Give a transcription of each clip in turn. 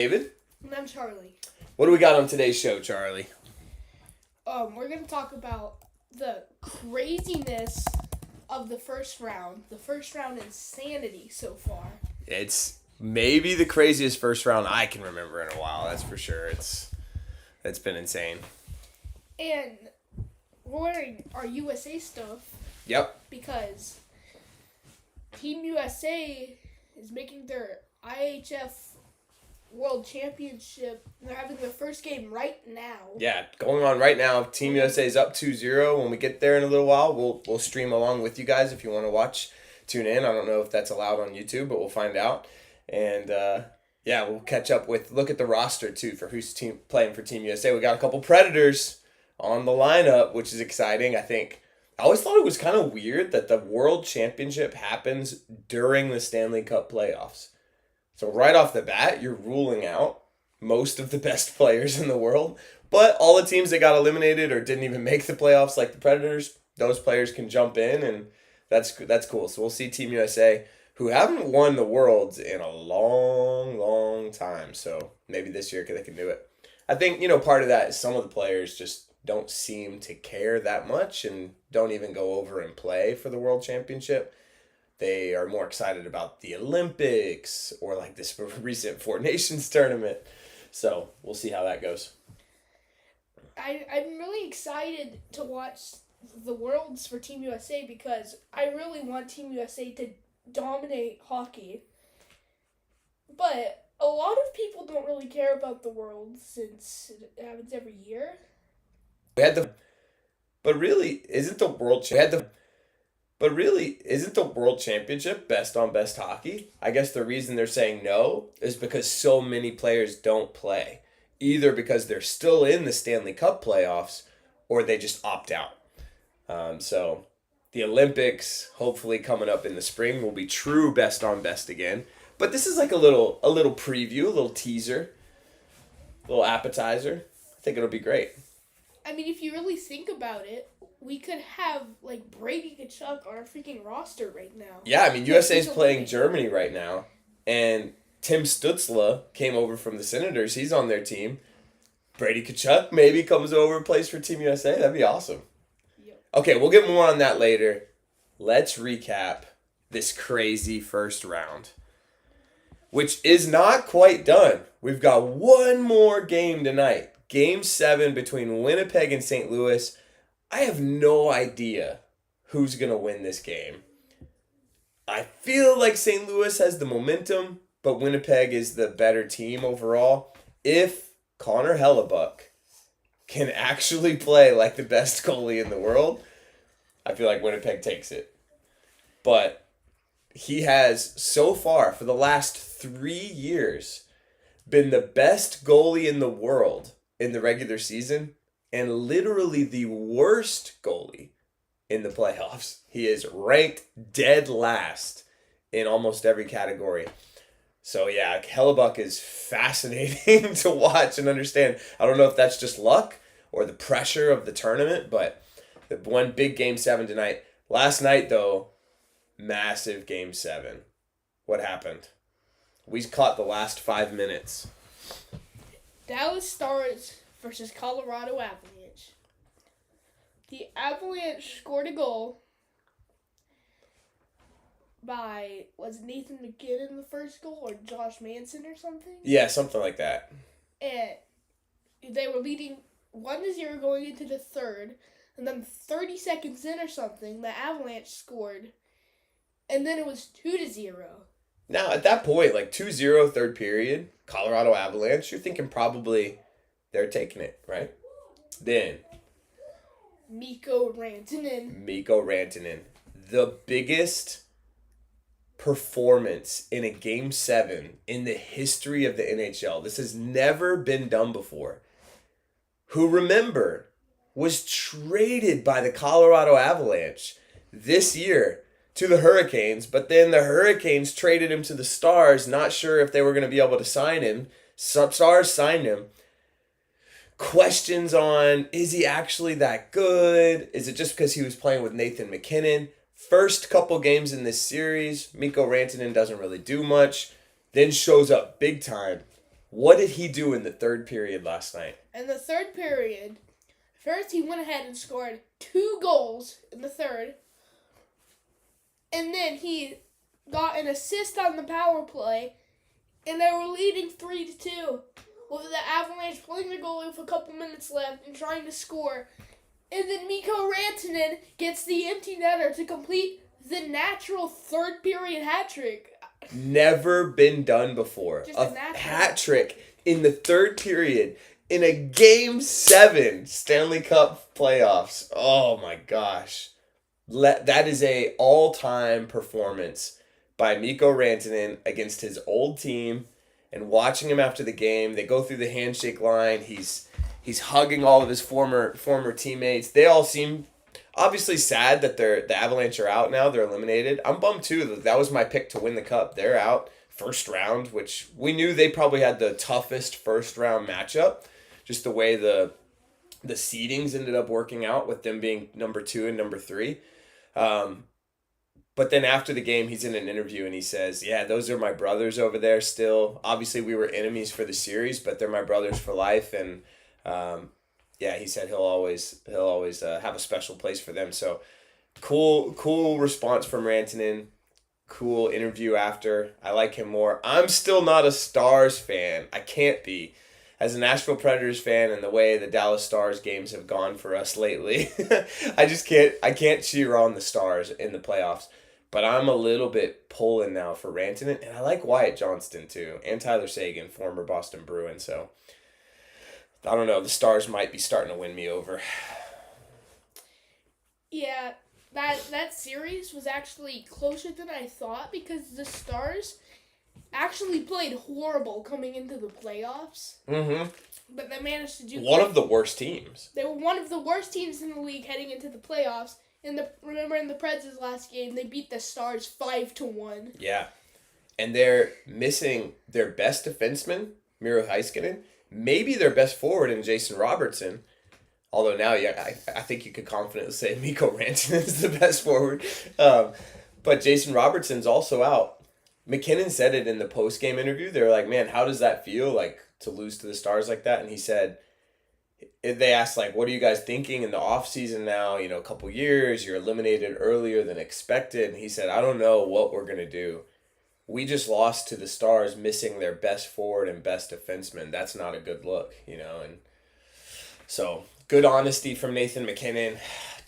David? And I'm Charlie. What do we got on today's show, Charlie? We're going to talk about the craziness of the first round. The first round insanity so far. It's maybe the craziest first round I can remember in a while, that's for sure. It's been insane. And we're wearing our USA stuff. Yep. Because Team USA is making their IHF World Championship. They're having their first game right now. Yeah, going on right now. Team USA is up 2-0. When we get there in a little while, we'll stream along with you guys if you want to watch. Tune in. I don't know if that's allowed on YouTube, but we'll find out. And we'll catch up with look at the roster too for who's playing for Team USA. We got a couple Predators on the lineup, which is exciting. I always thought it was kind of weird that the World Championship happens during the Stanley Cup playoffs. So right off the bat, you're ruling out most of the best players in the world. But all the teams that got eliminated or didn't even make the playoffs, like the Predators, those players can jump in, and that's cool. So we'll see Team USA, who haven't won the Worlds in a long, long time. So maybe this year they can do it. I think, part of that is some of the players just don't seem to care that much and don't even go over and play for the World Championship. They are more excited about the Olympics or like this recent Four Nations tournament. So we'll see how that goes. I'm really excited to watch the Worlds for Team USA because I really want Team USA to dominate hockey. But a lot of people don't really care about the Worlds since it happens every year. But really, isn't the World Championship best on best hockey? I guess the reason they're saying no is because so many players don't play. Either because they're still in the Stanley Cup playoffs or they just opt out. So the Olympics, hopefully coming up in the spring, will be true best on best again. But this is like a little preview, a little teaser, a little appetizer. I think it'll be great. I mean, if you really think about it, we could have, like, Brady Kachuk on our freaking roster right now. Yeah, I mean, USA's playing Germany right now, and Tim Stützle came over from the Senators. He's on their team. Brady Kachuk maybe comes over and plays for Team USA. That'd be awesome. Yep. Okay, we'll get more on that later. Let's recap this crazy first round, which is not quite done. We've got one more game tonight. Game 7 between Winnipeg and St. Louis. I have no idea who's going to win this game. I feel like St. Louis has the momentum, but Winnipeg is the better team overall. If Connor Hellebuck can actually play like the best goalie in the world, I feel like Winnipeg takes it. But he has, so far, for the last 3 years, been the best goalie in the world in the regular season and literally the worst goalie in the playoffs. He is ranked dead last in almost every category. So yeah, Hellebuck is fascinating to watch and understand. I don't know if that's just luck or the pressure of the tournament, but the one big Game 7 tonight. Last night, though, massive Game 7. What happened? We caught the last 5 minutes. Dallas Stars versus Colorado Avalanche. The Avalanche scored a goal by, was Nathan McKinnon the first goal or Josh Manson or something? Yeah, something like that. And they were leading 1-0 going into the third, and then 30 seconds in or something, the Avalanche scored, and then it was 2-0. Now, at that point, like 2-0 third period, Colorado Avalanche, you're thinking probably they're taking it, right? Then Mikko Rantanen. The biggest performance in a Game 7 in the history of the NHL. This has never been done before. Who, remember, was traded by the Colorado Avalanche this year to the Hurricanes, but then the Hurricanes traded him to the Stars, not sure if they were going to be able to sign him. Stars signed him. Questions on, is he actually that good? Is it just because he was playing with Nathan McKinnon? First couple games in this series, Mikko Rantanen doesn't really do much, then shows up big time What did he do in the third period last night? In the third period, first he went ahead and scored 2 goals in the third. And then he got an assist on the power play. And they were leading 3-2. With the Avalanche pulling the goalie with a couple minutes left and trying to score. And then Mikko Rantanen gets the empty netter to complete the natural third period hat trick. Never been done before. Just a a natural. hat trick in the third period in a Game 7 Stanley Cup playoffs. Oh my gosh. That is a all-time performance by Mikko Rantanen against his old team. And watching him after the game, they go through the handshake line. He's hugging all of his former teammates. They all seem obviously sad that the Avalanche are out now. They're eliminated. I'm bummed too. That was my pick to win the cup. They're out first round, which we knew they probably had the toughest first round matchup. Just the way the seedings ended up working out with them being number 2 and number 3. But then after the game, he's in an interview and he says, yeah, those are my brothers over there still. Obviously, we were enemies for the series, but they're my brothers for life. And yeah, he said he'll always have a special place for them. So cool response from Rantanen. Cool interview after. I like him more. I'm still not a Stars fan. I can't be. As a Nashville Predators fan and the way the Dallas Stars games have gone for us lately, I can't cheer on the Stars in the playoffs. But I'm a little bit pulling now for Rantanen, and I like Wyatt Johnston too, and Tyler Seguin, former Boston Bruin. So I don't know, the Stars might be starting to win me over. Yeah, that series was actually closer than I thought because the Stars actually played horrible coming into the playoffs. Mm-hmm. But they managed to do one of the worst teams. They were one of the worst teams in the league heading into the playoffs. Remember in the Preds' last game, they beat the Stars 5-1. Yeah. And they're missing their best defenseman, Miro Heiskanen, maybe their best forward in Jason Robertson. Although now, yeah, I think you could confidently say Mikko Rantanen is the best forward. But Jason Robertson's also out. McKinnon said it in the post-game interview. They were like, man, how does that feel, like, to lose to the Stars like that? And he said, they asked, like, what are you guys thinking in the offseason now? You know, a couple years, you're eliminated earlier than expected. And he said, I don't know what we're going to do. We just lost to the Stars, missing their best forward and best defenseman. That's not a good look, you know. And so, good honesty from Nathan McKinnon.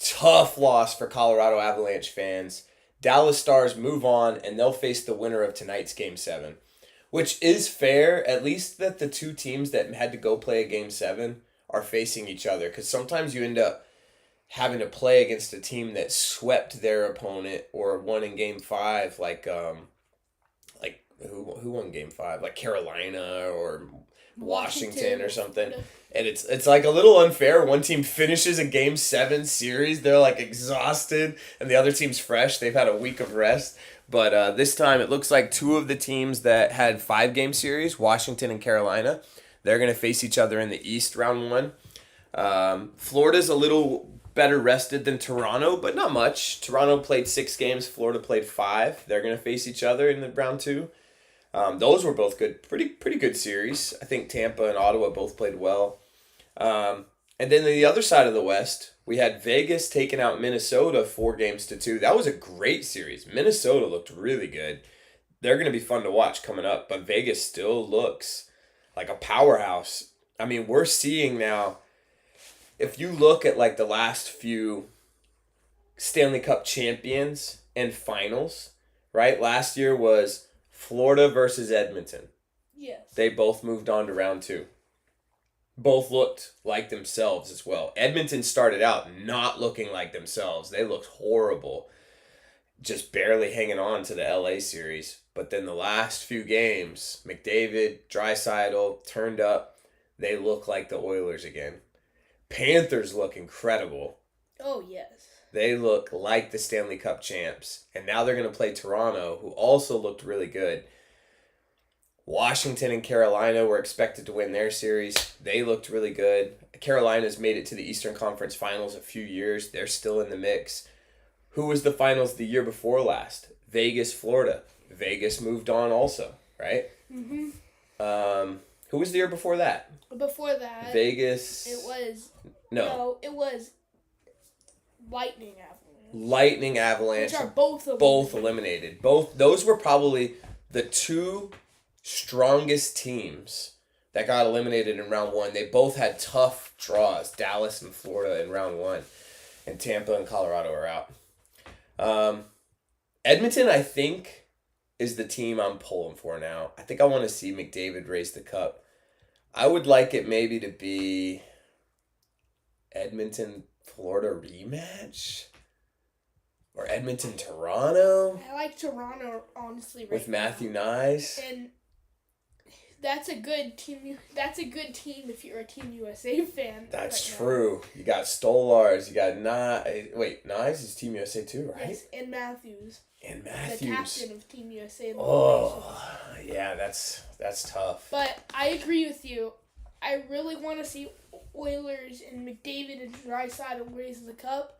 Tough loss for Colorado Avalanche fans. Dallas Stars move on, and they'll face the winner of tonight's Game 7. Which is fair, at least that the two teams that had to go play a Game 7 are facing each other. Because sometimes you end up having to play against a team that swept their opponent or won in Game 5, like who won Game 5? Like Carolina or Washington or something. And it's like a little unfair. One team finishes a Game 7 series. They're like exhausted. And the other team's fresh. They've had a week of rest. But this time it looks like two of the teams that had 5-game series, Washington and Carolina, they're going to face each other in the East round 1. Florida's a little better rested than Toronto, but not much. Toronto played 6 games. Florida played 5. They're going to face each other in the round 2. Those were both good, pretty good series. I think Tampa and Ottawa both played well. And then on the other side of the West, we had Vegas taking out Minnesota 4-2. That was a great series. Minnesota looked really good. They're going to be fun to watch coming up, but Vegas still looks like a powerhouse. I mean, we're seeing now, if you look at like the last few Stanley Cup champions and finals, right? Last year was Florida versus Edmonton. Yes. They both moved on to round 2. Both looked like themselves as well. Edmonton started out not looking like themselves. They looked horrible. Just barely hanging on to the LA series. But then the last few games, McDavid, Draisaitl turned up. They look like the Oilers again. Panthers look incredible. Oh, yes. They look like the Stanley Cup champs. And now they're going to play Toronto, who also looked really good. Washington and Carolina were expected to win their series. They looked really good. Carolina's made it to the Eastern Conference Finals a few years. They're still in the mix. Who was the finals the year before last? Vegas, Florida. Vegas moved on also, right? Mm-hmm. Who was the year before that? Before that, Vegas. it was No. it was Lightning Avalanche. Lightning Avalanche. Which are both eliminated. Both those were probably the two strongest teams that got eliminated in round one. They both had tough draws. Dallas and Florida in round one, and Tampa and Colorado are out. Edmonton, I think, is the team I'm pulling for now. I think I want to see McDavid raise the cup. I would like it maybe to be Edmonton Florida rematch. Or Edmonton, Toronto. I like Toronto, honestly, with Matthew Nyes. And that's a good team. That's a good team if you're a Team USA fan. That's right true. Now. You got Stolars. You got Nyes is Team USA too, right? Yes, and Matthews. And Matthews. The captain of Team USA. Yeah, that's tough. But I agree with you. I really want to see Oilers and McDavid and Draisaitl raise the cup.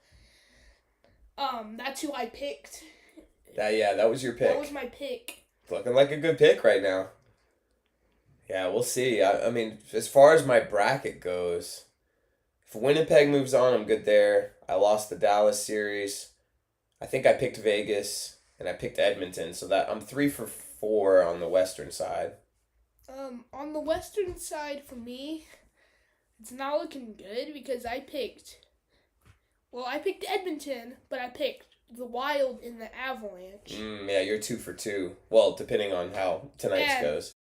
That's who I picked. That was your pick. That was my pick. Looking like a good pick right now. Yeah, we'll see. I mean, as far as my bracket goes, if Winnipeg moves on, I'm good there. I lost the Dallas series. I think I picked Vegas, and I picked Edmonton, so that I'm 3 for 4 on the Western side. On the Western side, for me, it's not looking good because I picked Edmonton, but I picked the Wild in the Avalanche. Yeah, you're 2 for 2. Well, depending on how tonight's goes.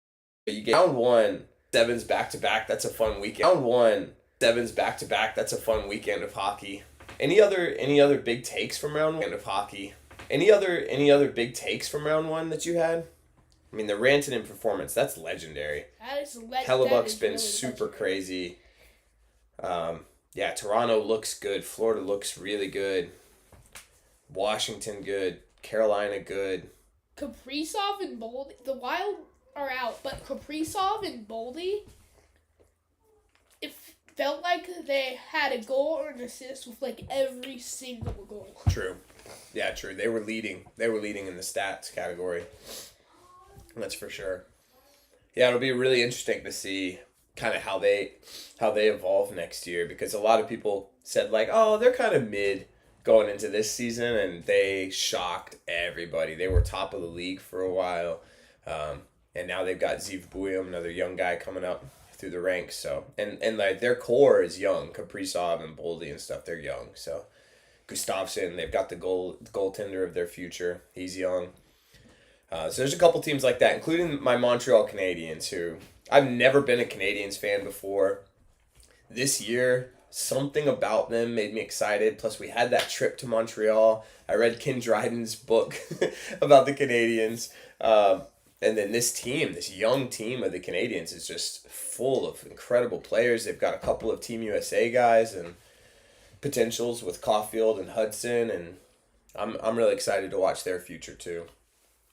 You get round 1, 7s back-to-back. That's a fun weekend. Round 1, 7s back-to-back. That's a fun weekend of hockey. Any other big takes from round 1 of hockey? Any other big takes from round 1 that you had? I mean, the Rantanen performance, that's legendary. That is Hellebuck's been really super legendary. crazy. Yeah, Toronto looks good. Florida looks really good. Washington good. Carolina good. Kaprizov and Boldy, the Wild are out, but Kaprizov and Boldy, it felt like they had a goal or an assist with like every single goal. True. Yeah, true. They were leading in the stats category. That's for sure. Yeah, it'll be really interesting to see kind of how they evolve next year, because a lot of people said like, oh, they're kind of mid going into this season, and they shocked everybody. They were top of the league for a while, and now they've got Zeev Buium, another young guy coming up through the ranks. So and like their core is young. Kaprizov and Boldy and stuff, they're young. So Gustafsson, they've got the goaltender of their future. He's young. So there's a couple teams like that, including my Montreal Canadiens, who I've never been a Canadiens fan before. This year, something about them made me excited. Plus, we had that trip to Montreal. I read Ken Dryden's book about the Canadiens. And then this young team of the Canadiens is just full of incredible players. They've got a couple of Team USA guys and potentials with Caulfield and Hudson. And I'm really excited to watch their future, too.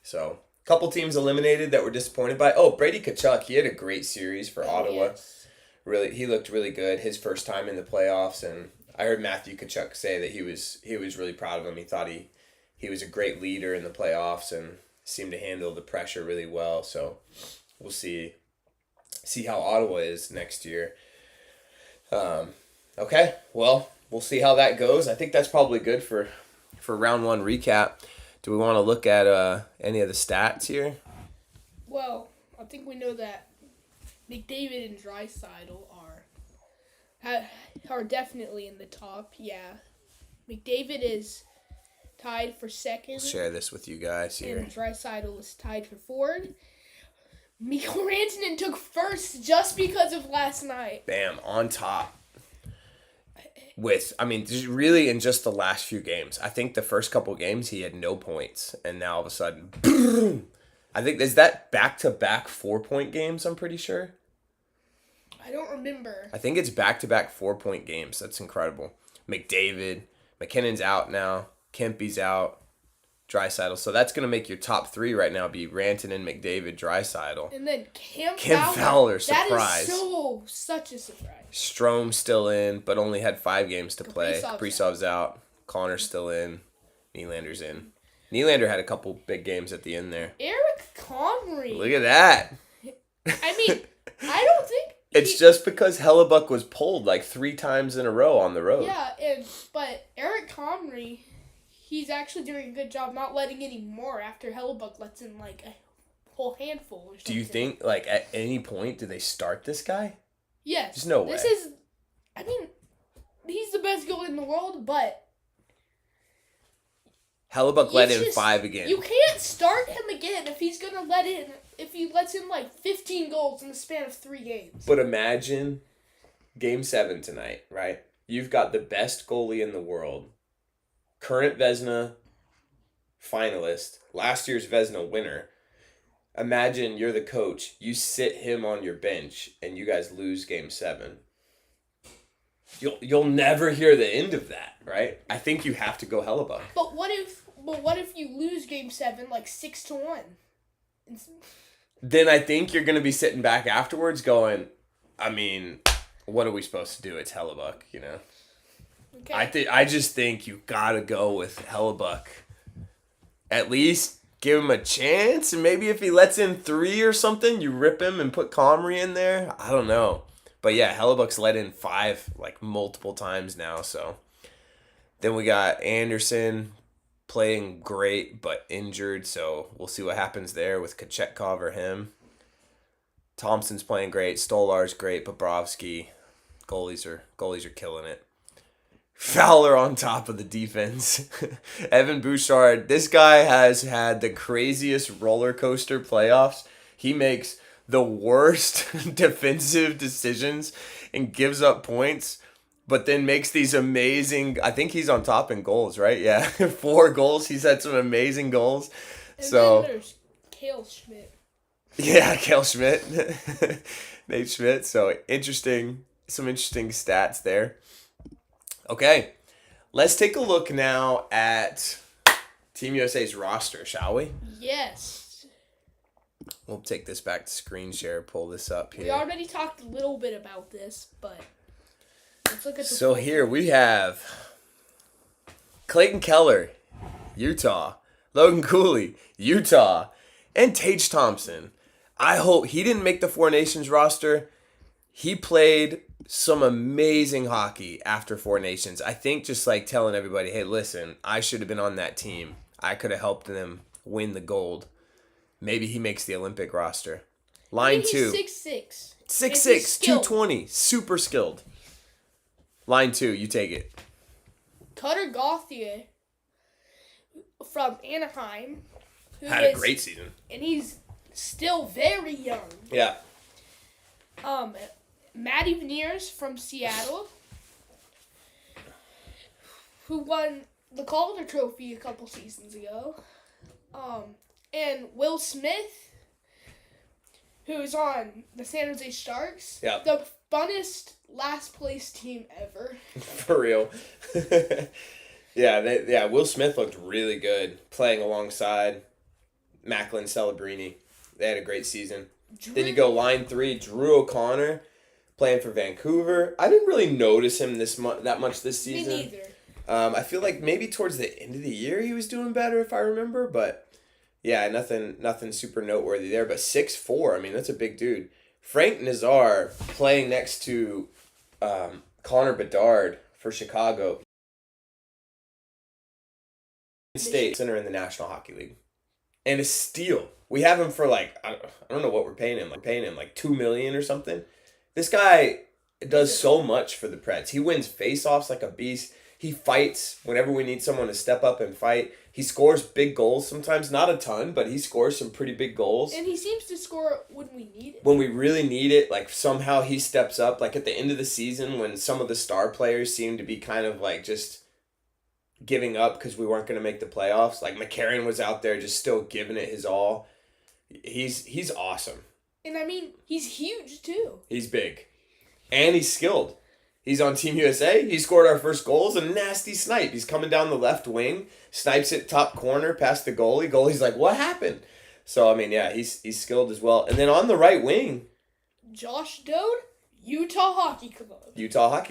So, a couple teams eliminated that were disappointed by. Oh, Brady Tkachuk, he had a great series for Ottawa. Yes. Really, he looked really good. His first time in the playoffs, and I heard Matthew Tkachuk say that he was really proud of him. He thought he was a great leader in the playoffs and seemed to handle the pressure really well. So, we'll see how Ottawa is next year. Okay, well, we'll see how that goes. I think that's probably good for round 1 recap. Do we want to look at any of the stats here? Well, I think we know that McDavid and Draisaitl are definitely in the top. Yeah, McDavid is tied for second. I'll share this with you guys here. And Draisaitl is tied for fourth. Mikko Rantanen took first just because of last night. Bam, on top. Really in just the last few games. I think the first couple games he had no points, and now all of a sudden, boom! I think, is that back-to-back 4-point games, I'm pretty sure? I don't remember. I think it's back-to-back 4-point games. That's incredible. McDavid, McKinnon's out now, Kempy's out, Draisaitl. So that's going to make your top 3 right now be Rantanen, McDavid, Draisaitl. And then Kim Fowler, surprise. That is such a surprise. Strome's still in, but only had 5 games to play. Kaprizov's Kaprizov's out. Connor's still in. Nylander's in. Nylander had a couple big games at the end there. Eric Comrie. Look at that. I mean, I don't think It's just because Hellebuck was pulled like 3 times in a row on the road. Yeah, but Eric Comrie, he's actually doing a good job not letting any more after Hellebuck lets in like a whole handful or something. Do you think like at any point do they start this guy? Yes. There's no way. He's the best goalie in the world, but Hellebuck let in 5 again. You can't start him again if he lets in like 15 goals in the span of 3 games. But imagine Game 7 tonight, right? You've got the best goalie in the world, current Vezina finalist, last year's Vezina winner. Imagine you're the coach, you sit him on your bench, and you guys lose Game 7. You'll never hear the end of that, right? I think you have to go Hellebuck. But what if you lose Game 7 like 6-1? Then I think you're going to be sitting back afterwards going, I mean, what are we supposed to do? It's Hellebuck, you know? Okay. I just think you got to go with Hellebuck. At least give him a chance, and maybe if he lets in 3 or something, you rip him and put Comrie in there. I don't know. But yeah, Hellebuck's let in 5 like multiple times now, so. Then we got Anderson playing great but injured, so we'll see what happens there with Kochetkov or him. Thompson's playing great, Stolar's great, Bobrovsky, goalies are killing it. Fowler on top of the defense. Evan Bouchard, this guy has had the craziest roller coaster playoffs. He makes the worst defensive decisions and gives up points, but then makes these amazing, I think he's on top in goals, right? Yeah, 4 goals. He's had some amazing goals. And so then there's Cale Schmidt. Yeah, Cale Schmidt. Nate Schmidt. So some interesting stats there. Okay, let's take a look now at Team USA's roster, shall we? Yes. We'll take this back to screen share, pull this up here. We already talked a little bit about this, but let's look at the So here we have Clayton Keller, Utah, Logan Cooley, Utah, and Tage Thompson. I hope he didn't make the 4 Nations roster. He played some amazing hockey after 4 Nations. I think just like telling everybody, hey, listen, I should have been on that team. I could have helped them win the gold. Maybe he makes the Olympic roster. Line 2. He's 6'6". 6'6", 220. Super skilled. Line 2, you take it. Cutter Gauthier from Anaheim. Had a great season. And he's still very young. Yeah. Matty Beniers from Seattle, who won the Calder Trophy a couple seasons ago. And Will Smith, who's on the San Jose Sharks. Yeah. The funnest last place team ever. For real. Yeah, Will Smith looked really good playing alongside Macklin Celebrini. They had a great season. Then you go line 3, Drew O'Connor playing for Vancouver. I didn't really notice him that much this season. Me neither. I feel like maybe towards the end of the year he was doing better if I remember, but yeah, nothing super noteworthy there. But 6'4", I mean, that's a big dude. Frank Nazar playing next to Connor Bedard for Chicago. State center in the National Hockey League. And a steal. We have him for like, I don't know what we're paying him. We're paying him like $2 million or something. This guy does so much for the Preds. He wins face-offs like a beast. He fights whenever we need someone to step up and fight. He scores big goals sometimes. Not a ton, but he scores some pretty big goals. And he seems to score when we need it. When we really need it, like somehow he steps up. Like at the end of the season when some of the star players seem to be kind of like just giving up because we weren't going to make the playoffs. Like McCarron was out there just still giving it his all. He's awesome. And I mean, he's huge too. He's big. And he's skilled. He's on Team USA. He scored our first goals. A nasty snipe. He's coming down the left wing. Snipes it top corner past the goalie. Goalie's like, what happened? So, I mean, yeah, he's skilled as well. And then on the right wing. Josh Dode, Utah Hockey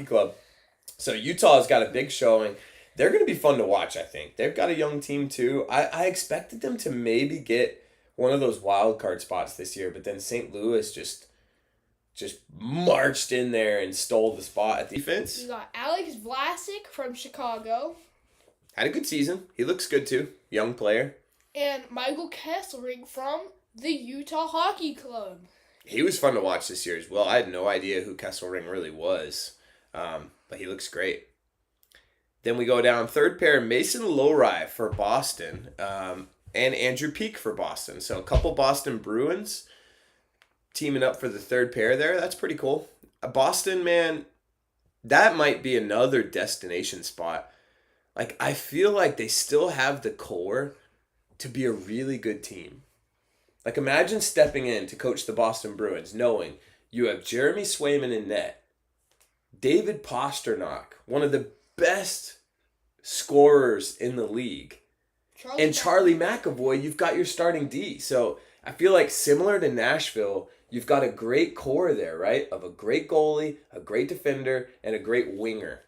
Club. So, Utah's got a big showing. They're going to be fun to watch, I think. They've got a young team, too. I expected them to maybe get one of those wild card spots this year. But then St. Louis just just marched in there and stole the spot at the defense. You got Alex Vlasic from Chicago. Had a good season. He looks good too. Young player. And Michael Kesselring from the Utah Hockey Club. He was fun to watch this year as well. I had no idea who Kesselring really was, but he looks great. Then we go down third pair, Mason Lowry for Boston, and Andrew Peak for Boston. So a couple Boston Bruins teaming up for the third pair there. That's pretty cool. Boston, man, that might be another destination spot. Like, I feel like they still have the core to be a really good team. Like, imagine stepping in to coach the Boston Bruins, knowing you have Jeremy Swayman in net, David Pasternak, one of the best scorers in the league, and Charlie McAvoy, you've got your starting D. So I feel like similar to Nashville, you've got a great core there, right? Of a great goalie, a great defender, and a great winger.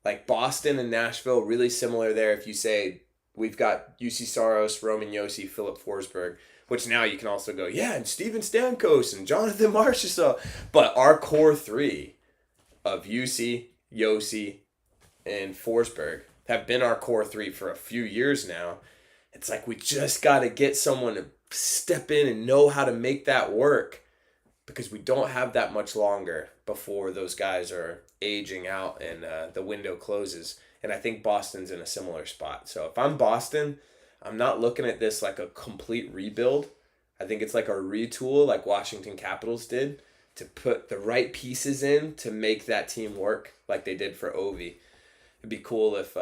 Like Boston and Nashville, really similar there. If you say we've got UC Saros, Roman Josi, Philip Forsberg, which now you can also go, yeah, and Steven Stamkos and Jonathan Marchessault. But our core three of UC, Josi, and Forsberg have been our core three for a few years now. It's like we just got to get someone to step in and know how to make that work, because we don't have that much longer before those guys are aging out and the window closes. And I think Boston's in a similar spot. So if I'm Boston, I'm not looking at this like a complete rebuild. I think it's like a retool like Washington Capitals did to put the right pieces in to make that team work like they did for Ovi. It'd be cool if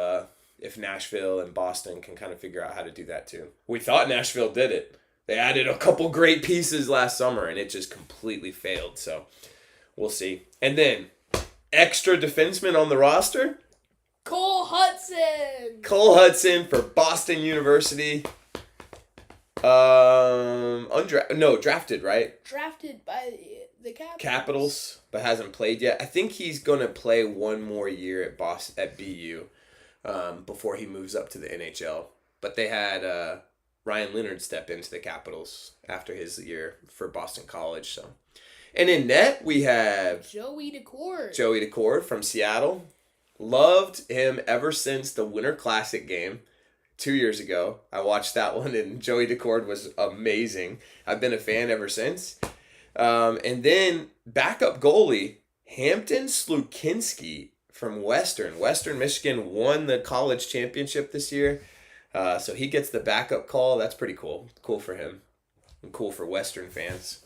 Nashville and Boston can kind of figure out how to do that too. We thought Nashville did it. They added a couple great pieces last summer and it just completely failed. So we'll see. And then extra defenseman on the roster, Cole Hudson. Cole Hudson for Boston University. Drafted, right? Drafted by the Capitals, but hasn't played yet. I think he's going to play one more year at BU before he moves up to the NHL. But they had Ryan Leonard step into the Capitals after his year for Boston College. So, and in net, we have Joey Decord. Joey Decord from Seattle. Loved him ever since the Winter Classic game 2 years ago. I watched that one and Joey Decord was amazing. I've been a fan ever since. And then backup goalie Hampton Slukinski from Western Michigan won the college championship this year. So he gets the backup call. That's pretty cool. Cool for him and cool for Western fans.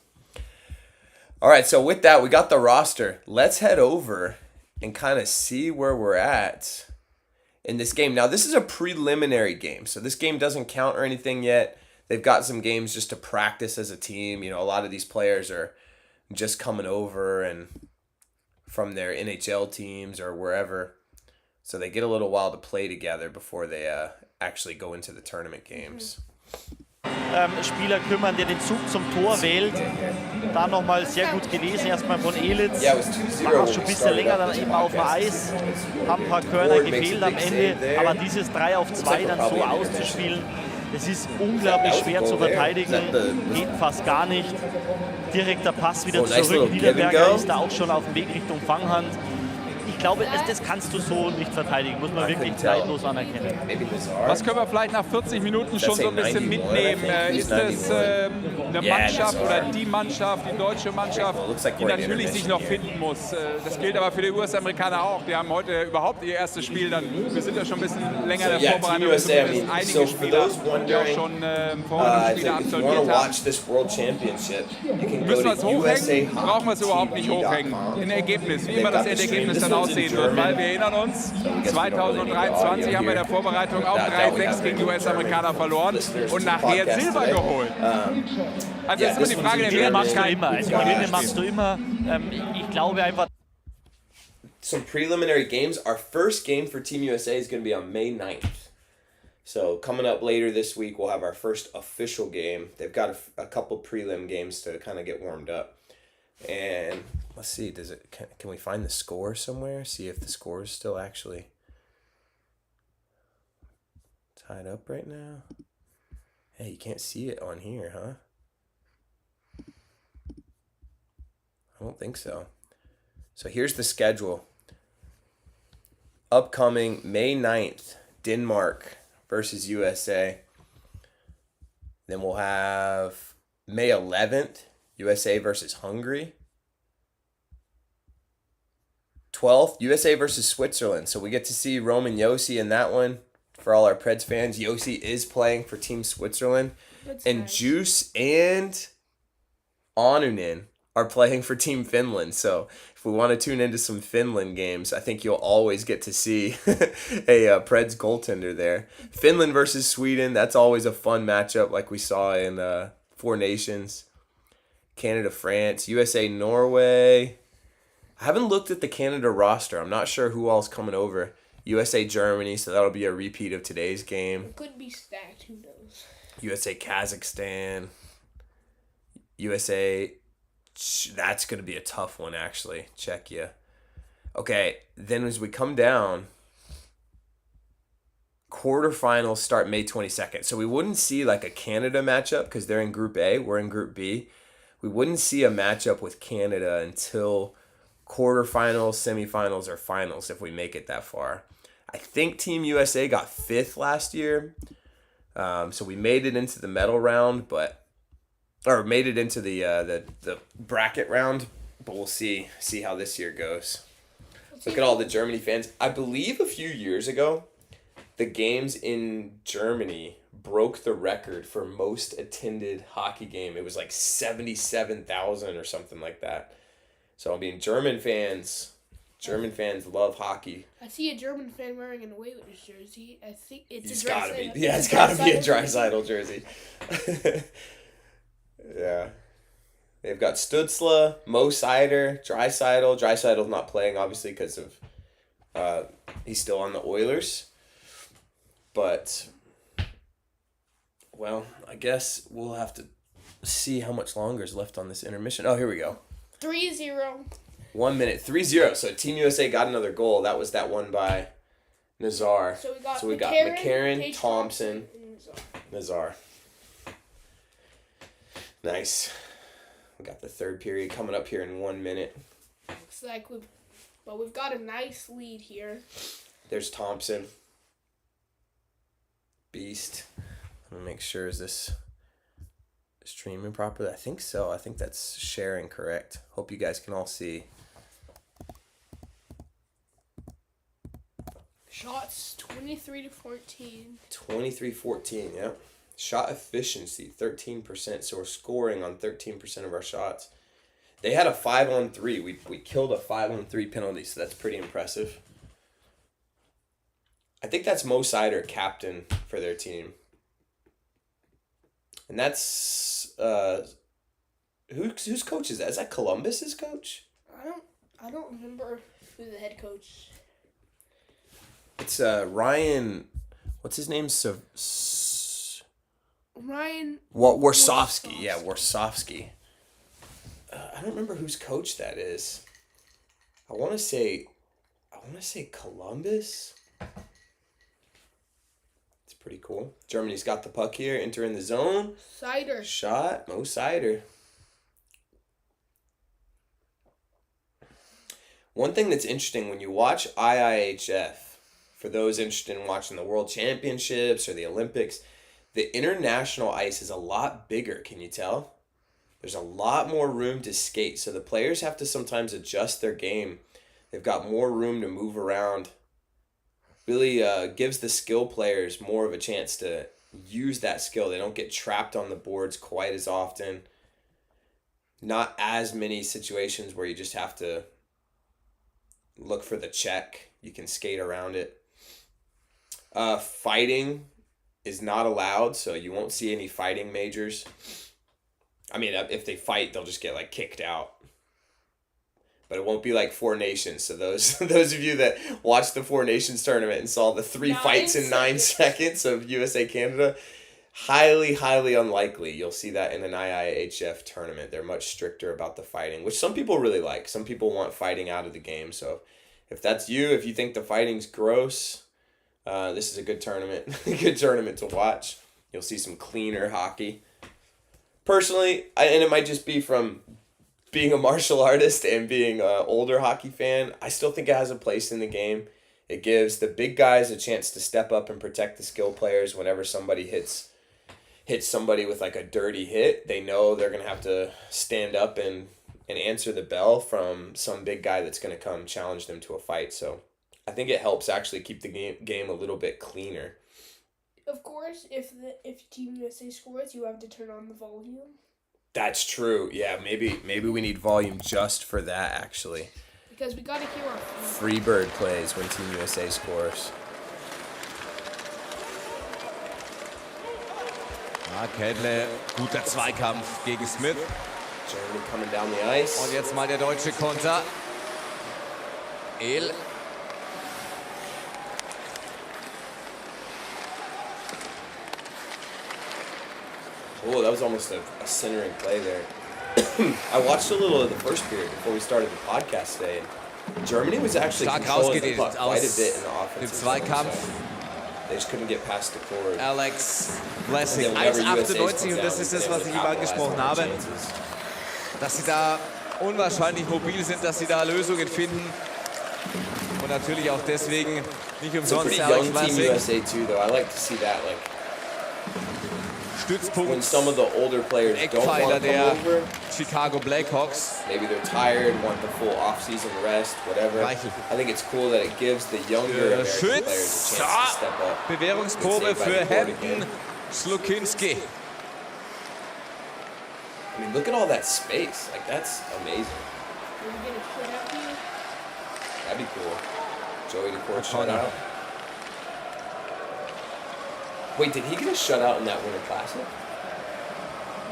All right, so with that, we got the roster. Let's head over and kind of see where we're at in this game. Now, this is a preliminary game, so this game doesn't count or anything yet. They've got some games just to practice as a team. You know, a lot of these players are just coming over and from their NHL teams or wherever. So they get a little while to play together before they actually go into the tournament games. Spieler kümmern, der den Zug zum Tor wählt. Da nochmal sehr gut gelesen, erstmal von Elitz. War auch schon ein bisschen länger dann eben auf dem Eis. Haben ein paar Körner gefehlt am Ende. Aber dieses 3-auf-2 dann so auszuspielen, es ist unglaublich schwer zu verteidigen. Geht fast gar nicht. Direkter Pass wieder zurück. Niederberger ist da auch schon auf dem Weg Richtung Fanghand. Ich glaube, das kannst du so nicht verteidigen, muss man wirklich zeitlos anerkennen. Was können wir vielleicht nach 40 Minuten schon so ein bisschen mitnehmen? Ist das eine Mannschaft oder die Mannschaft, die deutsche Mannschaft, die natürlich sich noch finden muss? Das gilt aber für die US-Amerikaner auch. Die haben heute überhaupt ihr erstes Spiel. Wir sind ja schon ein bisschen länger in der Vorbereitung. Zumindest einige Spieler, die auch schon Vorrundenspiele absolviert haben. Müssen wir es hochhängen? Brauchen wir es überhaupt nicht hochhängen? Ein Ergebnis, wie immer das Endergebnis dann aussehen wird, weil wir erinnern uns, 2023 haben wir in der Vorbereitung auch 3-6 gegen die US-Amerikaner verloren und nachher Silber geholt. Also das ist immer die Frage der Wertigkeit. Gewinne machst du immer. Ich glaube einfach. Some preliminary games. Our first game for Team USA is going to be on May 9th. So coming up later this week, we'll have our first official game. They've got a couple prelim games to kind of get warmed up. And let's see, can we find the score somewhere? See if the score is still actually tied up right now. Hey, you can't see it on here, huh? I don't think so. So here's the schedule. Upcoming May 9th, Denmark versus USA. Then we'll have May 11th, USA versus Hungary. 12th, USA versus Switzerland. So we get to see Roman Josi in that one. For all our Preds fans, Josi is playing for Team Switzerland. That's and nice. Juice and Onunen are playing for Team Finland. So if we want to tune into some Finland games, I think you'll always get to see a Preds goaltender there. Finland versus Sweden, that's always a fun matchup like we saw in Four Nations. Canada, France, USA, Norway. I haven't looked at the Canada roster. I'm not sure who all's coming over. USA, Germany, so that'll be a repeat of today's game. It could be stacked, who knows? USA, Kazakhstan. USA, that's going to be a tough one, actually. Czechia. Okay, then as we come down, quarterfinals start May 22nd. So we wouldn't see like a Canada matchup because they're in Group A. We're in Group B. We wouldn't see a matchup with Canada until quarterfinals, semifinals, or finals if we make it that far. I think Team USA got 5th last year. So we made it into the medal round, or made it into the bracket round, but we'll see how this year goes. Look at all the Germany fans. I believe a few years ago, the games in Germany broke the record for most attended hockey game. It was like 77,000 or something like that. So I mean, German fans love hockey. I see a German fan wearing an Oilers jersey. I think it's a Draisaitl. Yeah, it's got to be a Draisaitl jersey. Yeah. They've got Stützle, Mo Seider, Draisaitl. Draisaitl's not playing, obviously, because of he's still on the Oilers. But, well, I guess we'll have to see how much longer is left on this intermission. Oh, here we go. 3-0. 1 minute. 3-0. So Team USA got another goal. That was that one by Nazar. So we got McCarron, Thompson, Nazar. Nice. We got the third period coming up here in 1 minute. Looks like we've got a nice lead here. There's Thompson. Beast. Let me make sure, is this streaming properly? I think so. I think that's sharing correct. Hope you guys can all see. Shots 23-14. 23-14, yeah. Shot efficiency, 13%. So we're scoring on 13% of our shots. They had a 5-on-3. We killed a 5-on-3 penalty, so that's pretty impressive. I think that's Mo Seider, captain for their team. And that's whose coach is that? Is that Columbus's coach? I don't remember who the head coach. It's Ryan. What's his name? Ryan. Warsofsky. Yeah, Warsofsky. I don't remember whose coach that is. I want to say Columbus. It's pretty cool. Germany's got the puck here, entering the zone. Seider. Shot, Mo Seider. One thing that's interesting when you watch IIHF, for those interested in watching the World Championships or the Olympics, the international ice is a lot bigger, can you tell? There's a lot more room to skate, so the players have to sometimes adjust their game. They've got more room to move around. Really gives the skill players more of a chance to use that skill. They don't get trapped on the boards quite as often. Not as many situations where you just have to look for the check. You can skate around it. Fighting is not allowed, so you won't see any fighting majors. I mean, if they fight, they'll just get kicked out. But it won't be like Four Nations. So those of you that watched the Four Nations tournament and saw the 3 fights in 9 seconds of USA Canada, highly, highly unlikely you'll see that in an IIHF tournament. They're much stricter about the fighting, which some people really like. Some people want fighting out of the game. So if that's you, if you think the fighting's gross, this is a good tournament. Good tournament to watch. You'll see some cleaner hockey. Personally, and it might just be from being a martial artist and being an older hockey fan, I still think it has a place in the game. It gives the big guys a chance to step up and protect the skill players whenever somebody hits somebody with like a dirty hit. They know they're going to have to stand up and answer the bell from some big guy that's going to come challenge them to a fight. So I think it helps actually keep the game a little bit cleaner. Of course, if Team USA scores, you have to turn on the volume. That's true. Yeah, maybe we need volume just for that, actually. Because we got to hear our Freebird plays when Team USA scores. Kädle, guter Zweikampf gegen Smith. Germany coming down the ice. Und jetzt mal der deutsche Konter. El. Oh, that was almost a centering play there. I watched a little of the first period before we started the podcast today. And Germany was actually controlling the puck quite a bit in the offense. Zweikampf. They just couldn't get past the cord. Alex Blessing, 1,98 und das ist das, was ich ihm angesprochen habe. Dass sie da unwahrscheinlich mobil sind, dass sie da Lösungen finden. Und natürlich auch deswegen nicht umsonst Alex Blessing. Stützpunkt, when some of the older players don't want to come over, Chicago Blackhawks. Maybe they're tired, want the full off-season rest, whatever. I think it's cool that it gives the younger American players a chance to step up. Bewährungsprobe für Hampton Slukinski. I mean, look at all that space. Like, that's amazing. That'd be cool. Joey DeCourt shut out. Wait, did he get a shutout in that Winter Classic?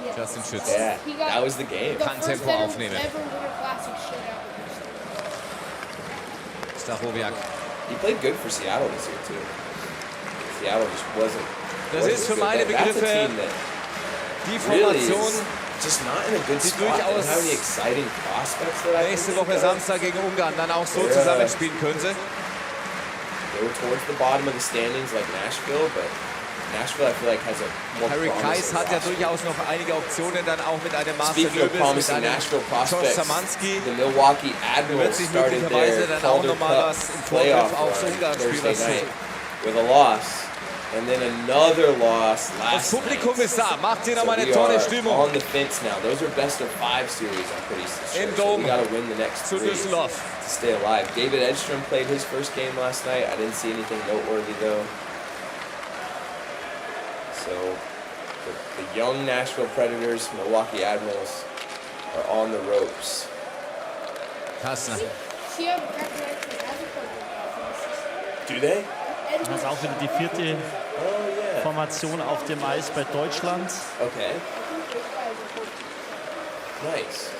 Yeah. Justin Schütz. Yeah, that was the game. Kann Tempo aufnehmen. Stachowiak. He played good for Seattle this year, too. Seattle just wasn't. Das ist für meine Begriffe die Formation, just not in a good spot. They don't have any exciting prospects that I nächste Woche Samstag gegen Ungarn dann auch so zusammenspielen könnte. They were towards the bottom of the standings like Nashville, but Nashville, I feel like, has a more Harry Kais hat ja durchaus noch einige Optionen, dann auch mit einem Marcel Löbels, mit einem Josh Szymanski. The Milwaukee Admirals started their Calder Cup playoff run Thursday night with a loss, and then another loss last Das Publikum night. ist da, macht hier nochmal eine So tolle we are Stimmung. on the fence now. Those are best of 5 series, I'm pretty sure. Im So Dom we got to win the next zu 3 to Düsseldorf. stay alive. David Edstrom played his first game last night. I didn't see anything noteworthy, though. So the young Nashville Predators, Milwaukee Admirals, are on the ropes. Kastner. Do they? Das ist auch wieder die vierte Formation auf dem Eis bei Deutschland. Okay. Nice.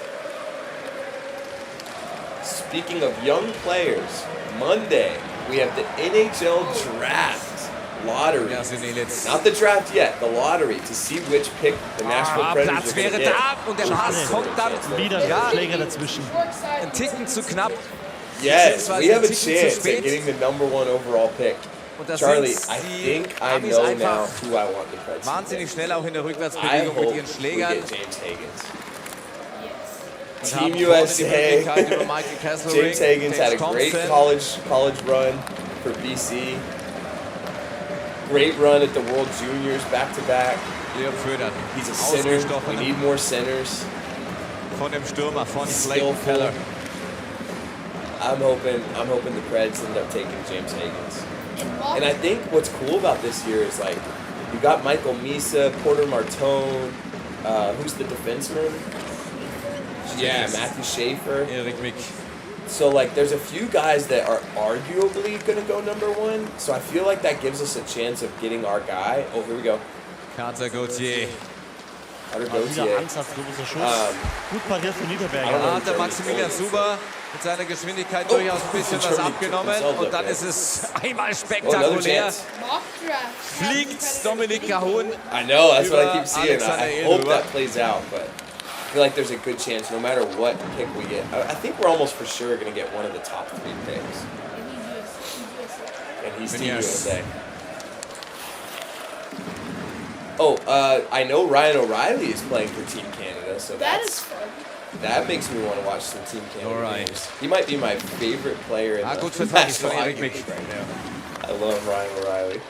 Speaking of young players, Monday we have the NHL Draft lottery. Not the draft yet, the lottery to see which pick the Nashville Predators Platz are going to wäre get. da und der Pass kommt dann Wieder ein Schläger dazwischen. ein Ticken zu knapp. Yes, we have a chance at getting the #1 overall pick. Und das Charlie, sind I die think I Amis know einfach now who I want the Preds to wahnsinnig pick. schnell auch in der I Rückwärtsbewegung mit hope ihren we Schlägern. get James Higgins. Und Team haben vorne die USA. Möglichkeit über Michael Kesselring, James Higgins had a James great Thompson. college run for BC. Great run at the World Juniors back-to-back. Leon Föder, He's a center. We ausgestochen need more centers. von dem Stürmer, von He's Blake skillful. Feller. I'm hoping the Preds end up taking James Higgins. And I think what's cool about this year is, like, you got Michael Misa, Porter Martone, who's the defenseman? Yeah, Matthew Schaefer. Erik Mick. So, like, there's a few guys that are arguably going to go #1. So I feel like that gives us a chance of getting our guy. Oh, here we go. Carter Gauthier. Carter Mal wieder Gauthier. ansatzloser Schuss. Gut pariert von Niederberger. Da hat der Maximilian Suber mit seiner Geschwindigkeit durchaus ein bisschen was abgenommen. Und dann ist es einmal Oh, another spektakulär. chance. Fliegt Dominik Cahun. I know, that's what I keep seeing. Alexander I hope Ehlhuber. that plays out, but I feel like there's a good chance no matter what pick we get. I think we're almost for sure going to get one of the top 3 picks. And he's Team USA. Oh, I know Ryan O'Reilly is playing for Team Canada, so That is fun. That makes me want to watch some Team Canada Alright. games. He might be my favorite player in the gut verteidigt von National Erik Hockey Mick. League right now. I love Ryan O'Reilly.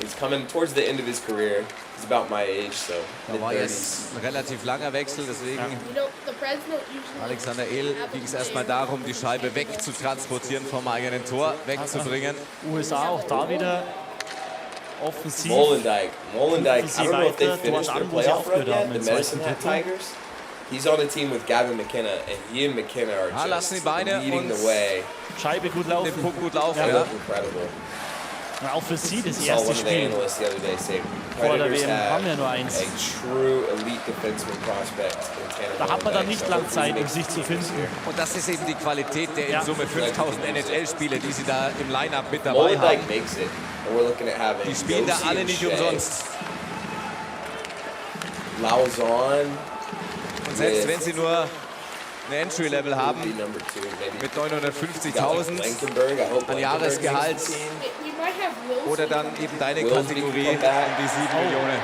He's coming towards the end of his career. He's about my age, so Da war mid-30s. jetzt ein relativ langer Wechsel, deswegen You know, the president usually Alexander Ehl ging es erstmal darum, die Scheibe wegzutransportieren vom eigenen Tor, wegzubringen. USA auch da wieder offensiv. Molendyke. I don't know if they weiter, finished their dort an, wo sie playoff run aufgehört haben yet. im The Medicine zweiten Hat Drittel. Tigers. He's on a team with Gavin McKenna, and he and McKenna are lassen die just Beine leading und the way. Scheibe gut Den laufen. Puck gut laufen, They ja. look incredible. Und auch für sie das I saw one erste of the Spiel. analysts the other day say Vor der Predators WM haben ja nur have eins. a true elite defenseman prospect in Canada. Da hat man dann Molendyke, nicht so lang hopefully Zeit, he um makes sich the zu team this finden. year. Und das ist eben die Qualität der Ja. in Summe 5000 NHL-Spiele, die sie da im Line-Up mit dabei Molendyke haben. makes it, and we're looking at having Die spielen da Josie alle and nicht Shea, umsonst. Lauzon, Und selbst wenn sie nur eine Entry-Level haben, be number 2, maybe. mit Got, like, 950.000 Blankenberg. I hope an Blankenberg Jahresgehalt makes the team. we might have Wilson. oder dann eben deine Wilson Kategorie can come back. um die 7 Millionen.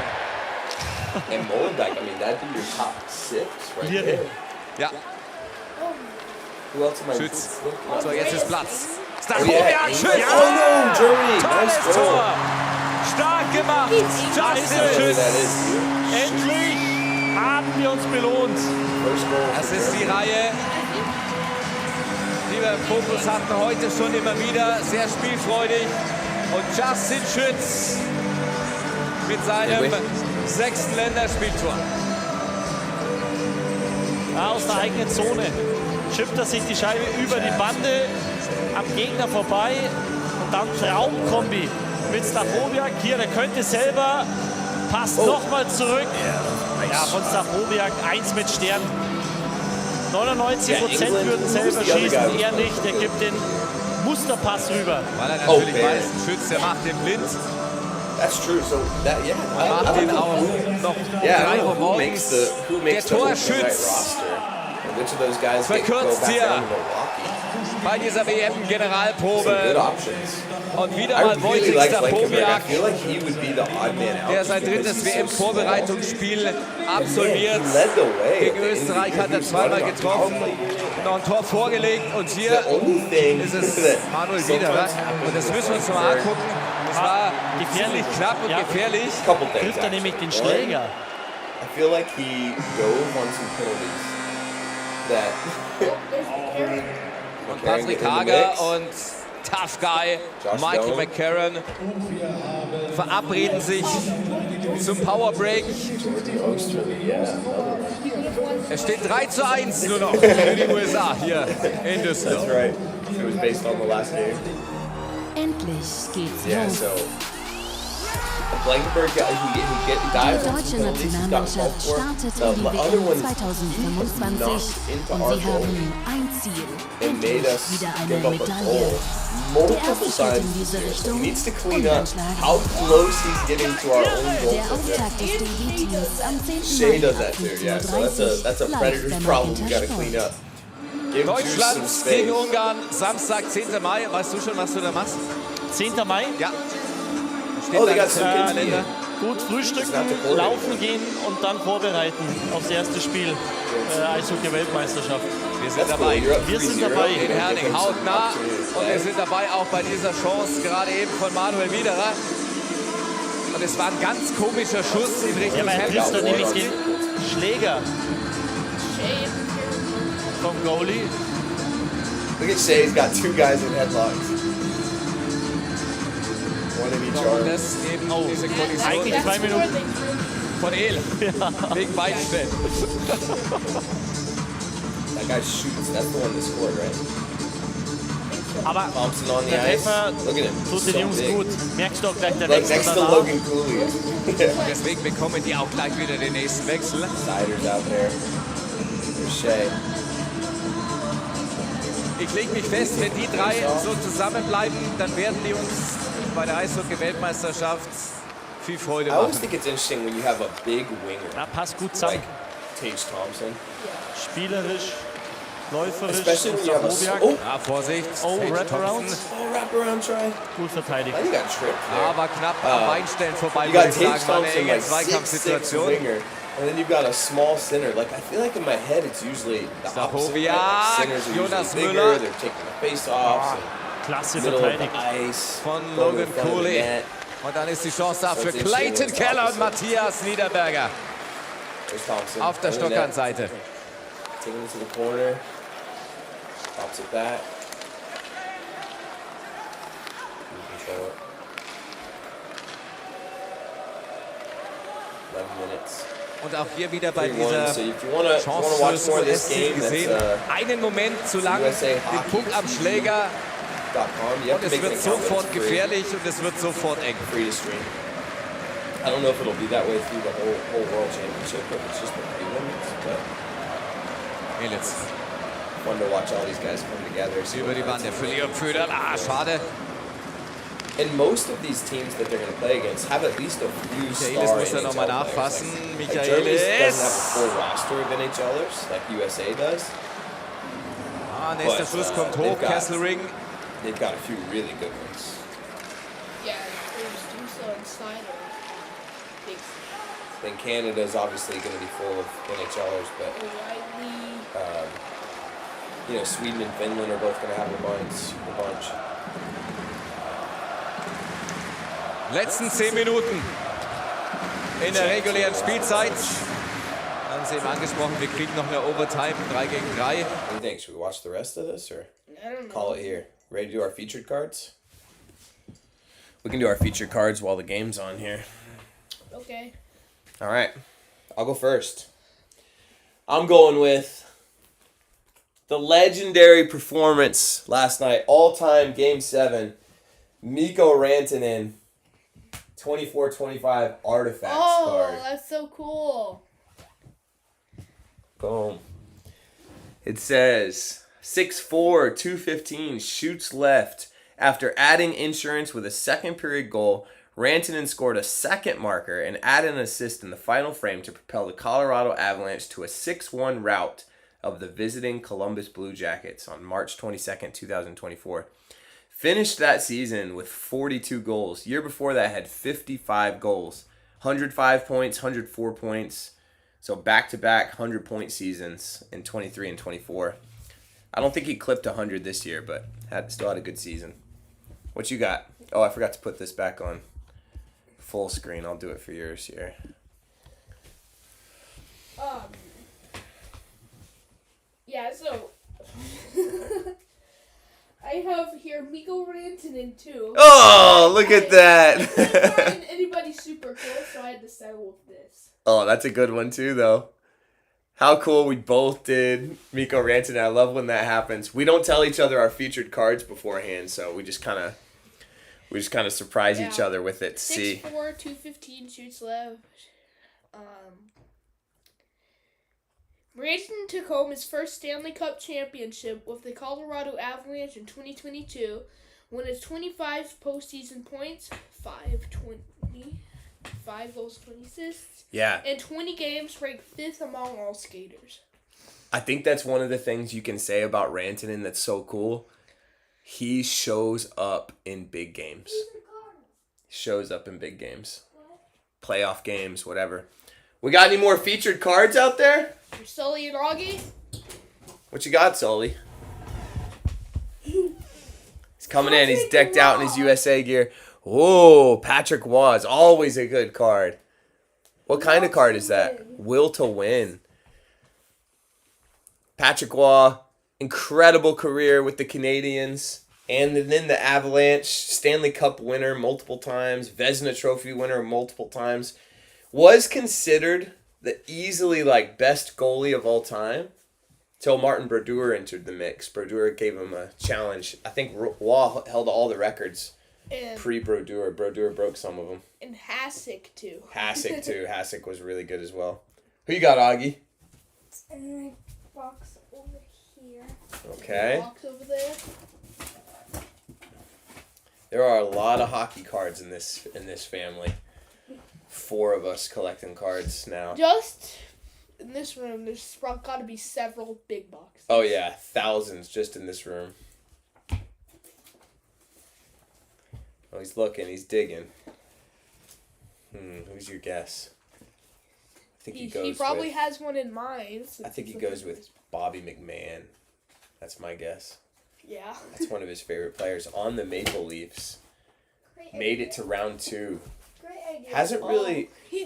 And Molendyke, I mean, that'd be your top 6 right Lehre. there. Ja, Who else am I Schütz. thinking? So, jetzt ist Platz. Oh, Stachowiak, yeah. Schütz! Oh no, Germany! Tolles Nice Tor! goal. Stark gemacht! Justin Whatever Schütz! that is. Endlich haben wir uns belohnt. First goal. Das for ist die Germany. Reihe, die wir im Fokus hatten, heute schon immer wieder. Sehr spielfreudig. Und Justin Schütz mit seinem 6. Länderspieltor. Ja, aus der eigenen Zone schippt er sich die Scheibe über die Bande am Gegner vorbei und dann Traumkombi mit Stachowiak. Hier, der könnte selber, passt nochmal zurück. Ja, von Stachowiak 1 mit Stern. 99% würden selber schießen, er nicht. Er gibt den Musterpass rüber. Weil er natürlich man. weiß, Schütz, der macht den blind. That's true. So that yeah, Macht den auch noch Yeah, I 3 don't Uhr know who makes morgens. the Der whole right Torschütz roster. And which of those guys get go Verkürzt back hier. down to Milwaukee? bei dieser Some good WM-Generalprobe. options. Und wieder I mal really Wojciech like Blankenberg. I Stachowiak, feel like he would be the odd man out. der sein just because drittes he's so WM-Vorbereitungsspiel small. absolviert. He led the way. Gegen Österreich hat er zweimal getroffen, noch ein Tor vorgelegt und hier The only thing ist es that Manuel Wiederer. Und das müssen wir uns mal angucken. Es war ziemlich knapp und Ja. gefährlich. couple things. Trifft er nämlich den actually. One, Schläger. I feel like he dove on some penalties that There's the carry. Und Patrick Hager und Tough Guy Josh Michael Stone. McCarron verabreden sich zum Powerbreak. Es steht 3:1 nur noch für die USA hier in That's Düsseldorf. right. It was based on the last game. Endlich geht's Yeah, los. so Blankenberg got he Die dives on deutsche some penalties. He's got Nationalmannschaft four. startet The in die other WM ones 2025 knocked into und our sie goal haben ein Ziel. and made Endlich us wieder give eine up a Medaille. goal Der multiple erste Schritt times in diese this year. So he Richtung needs to clean up unangeschlagen. how close he's getting to our own goal. Der Auftakt des DEB-Teams am 10. Shea Mai does ab that too. 15:30 Yeah, so that's a live Predators beim problem we Magenta got to clean Sport. up. Give Juice Deutschland some space. gegen Ungarn, Samstag, 10. Mai. Weißt du schon, was du da machst? 10. Mai. Ja. Oh, they da got some im kids Kalender. Gut frühstücken, not the quarter laufen gehen und dann vorbereiten aufs erste Spiel Eishockey-Weltmeisterschaft. Wir sind That's cool. dabei. You're up Wir sind 3-0. dabei. In Herning, hautnah. Und wir sind dabei auch bei dieser Chance, gerade eben von Manuel Wiederer. Und es war ein ganz komischer Schuss in Ja, Richtung aber er trifft dann nämlich Hemd. den Schläger Shea and vom Goalie. Look at Shea, he's got 2 guys in headlocks. One in each Und arm. das eben Oh. diese Eigentlich Kollision 2 Minuten. von El. Wegen Beinstellen. That guy shoots. That's the one that scored, right? Aber Thompson on the der ice. Treffer Look at him. tut den So Jungs big. gut. Merkst du auch gleich der Like Wechsel next to danach. Logan Cooley. Deswegen bekommen die auch gleich wieder den nächsten Wechsel. Siders out there. There's Shea. Ich lege mich fest, wenn die drei so zusammenbleiben, dann werden die uns bei der Eishockey-Weltmeisterschaft viel Freude I always machen. think it's interesting when you have a big winger Ja, passt gut zusammen. like Tage Thompson. Spielerisch, läuferisch. Especially when you have a... Stachowiak. Oh, Ja, Vorsicht. Oh, Tage Wraparound. Thompson. wraparound try. Gut verteidigt. I think I got tripped there. Aber knapp am Beinstellen vorbei, You würde got ich Tage sagen. War eine Thompson, enge like 6'6" Zweikampfsituation. winger. And then you've got a small center. Like, I feel like in my head it's usually the opposite. Right? Like, centers are Jonas usually Müller. bigger. They're taking the face-offs. Klasse Middle of the verteidigt. ice. Von going to Logan the front of the Cooley. net. Und dann ist die Chance da So für it's interesting when Clayton it's Keller und opposite. Matthias Niederberger There's Thompson. auf der in the net. Stockhandseite. Taking it to the corner. Pops it back. You control it. 11 minutes. Und auch hier wieder bei 3-1. dieser So if you wanna Chance watch fürs more of this US-Team game, that's gesehen. Einen Moment zu lang, USA den Hockey Puck am Schläger .com. You have und to es make an wird account, but sofort it's free. gefährlich und es wird sofort eng. Free to stream. I don't know if it'll be that way through the whole World Championship, but it's just the prelims. But Elitz fun to watch all these guys come together. See über die Bande für Leon Pföderl. Schade. And most of these teams that they're going to play against have at least a few Michaelis star muss da nochmal NHL players. nachfassen. Like Germany doesn't have a Michaelis. full roster of NHLers like USA does. Nächster But, Schuss kommt they've hoch. got- Kesselring. They've got a few really good ones. Yeah, there's Dusa and Snyder. Big Then Canada is obviously going to be full of NHLers, but O'Reilly. you know, Sweden and Finland are both going to have a bunch. Letzten 10 Minuten in der regulären Spielzeit. Haben Sie eben angesprochen, wir kriegen noch eine Overtime, 3 gegen 3. What do you think? Should we watch the rest of this or I don't know. call it here? Ready to do our featured cards? We can do our featured cards while the game's on here. Okay. All right. I'll go first. I'm going with the legendary performance last night, all-time Game 7, Mikko Rantanen, 24-25 Artifacts card. That's so cool. Boom. It says 6'4", 215, shoots left. After adding insurance with a second period goal, Rantanen scored a second marker and added an assist in the final frame to propel the Colorado Avalanche to a 6-1 rout of the visiting Columbus Blue Jackets on March 22nd, 2024. Finished that season with 42 goals. Year before that had 55 goals. 105 points, 104 points. So back-to-back 100-point seasons in 23 and 24. I don't think he clipped 100 this year, but still had a good season. What you got? Oh, I forgot to put this back on full screen. I'll do it for yours here. Yeah, so I have here Mikko Rantanen too. Oh, look at that. I couldn't find anybody super cool, so I had to settle with this. Oh, that's a good one too, though. How cool we both did Mikko Rantanen. I love when that happens. We don't tell each other our featured cards beforehand, so we just kind of surprise each other with it to see. 6'4", 215 shoots left. Brayden took home his first Stanley Cup championship with the Colorado Avalanche in 2022, won his 25 postseason points, 5 goals, 20 assists, Yeah. and 20 games, ranked 5th among all skaters. I think that's one of the things you can say about Rantanen that's so cool. He shows up in big games. Shows up in big games. Playoff games, whatever. We got any more featured cards out there? For Sully and Augie, What you got, Sully? He's coming in. He's decked out in his USA gear. Oh, Patrick Waugh is always a good card. What kind of card is that? Will to win. Patrick Waugh, incredible career with the Canadiens and then the Avalanche. Stanley Cup winner multiple times. Vezina Trophy winner multiple times. Was considered the easily best goalie of all time till Martin Brodeur entered the mix. Brodeur gave him a challenge. I think Waugh held all the records and pre-Brodeur. Brodeur broke some of them. and Hasek too. Hasek too. Hasek was really good as well. Who you got, Augie? In my box over here. Okay. Box over there. There are a lot of hockey cards in this family. 4 of us collecting cards now. Just in this room, there's got to be several big boxes. Oh yeah, thousands just in this room. Oh, he's looking. He's digging. Who's your guess? I think He probably has one in mind. I think he goes with Bobby McMahon. That's my guess. Yeah. That's one of his favorite players on the Maple Leafs. Made it to round 2. Great idea.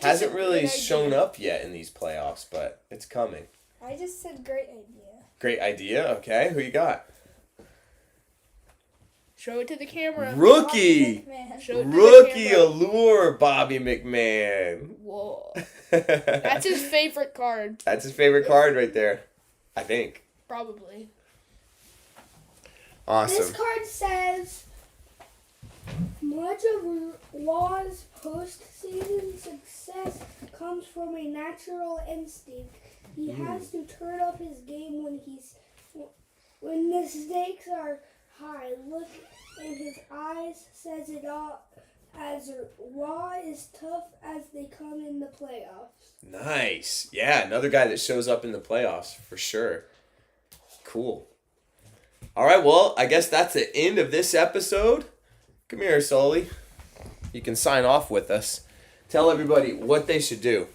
Hasn't really shown up yet in these playoffs, but it's coming. I just said great idea. Great idea. Okay, who you got? Show it to the camera. Rookie. Show it to the Rookie camera. allure, Bobby McMahon. Whoa. That's his favorite card. That's his favorite card right there, I think. Probably. Awesome. This card says, much of Law's postseason success comes from a natural instinct. He has to turn up his game when the stakes are high. Look in his eyes, says it all, as Law is tough as they come in the playoffs. Nice. Yeah, another guy that shows up in the playoffs for sure. Cool. All right, well, I guess that's the end of this episode. Come here, Sully. You can sign off with us. Tell everybody what they should do.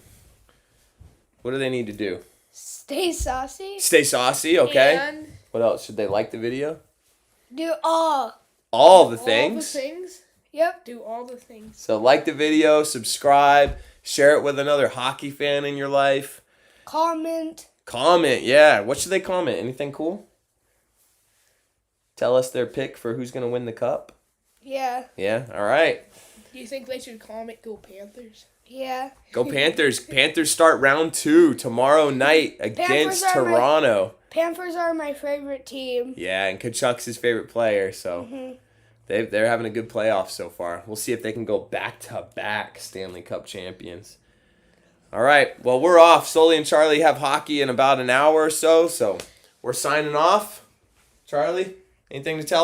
What do they need to do? Stay saucy. Stay saucy, okay. And What else? Should they like the video? Do all. All the all the things. things. Yep. Do all the things. So like the video, subscribe, share it with another hockey fan in your life. Comment. Comment, yeah. What should they comment? Anything cool? Tell us their pick for who's going to win the cup. Yeah. Yeah, all right. Do you think they should comment Go Panthers? Yeah. Go Panthers. Panthers start round 2 tomorrow night against Toronto. Panthers are my favorite team. Yeah, and Kachuk's his favorite player, so they're having a good playoff so far. We'll see if they can go back-to-back Stanley Cup champions. All right, well, we're off. Sully and Charlie have hockey in about an hour or so we're signing off. Charlie, anything to tell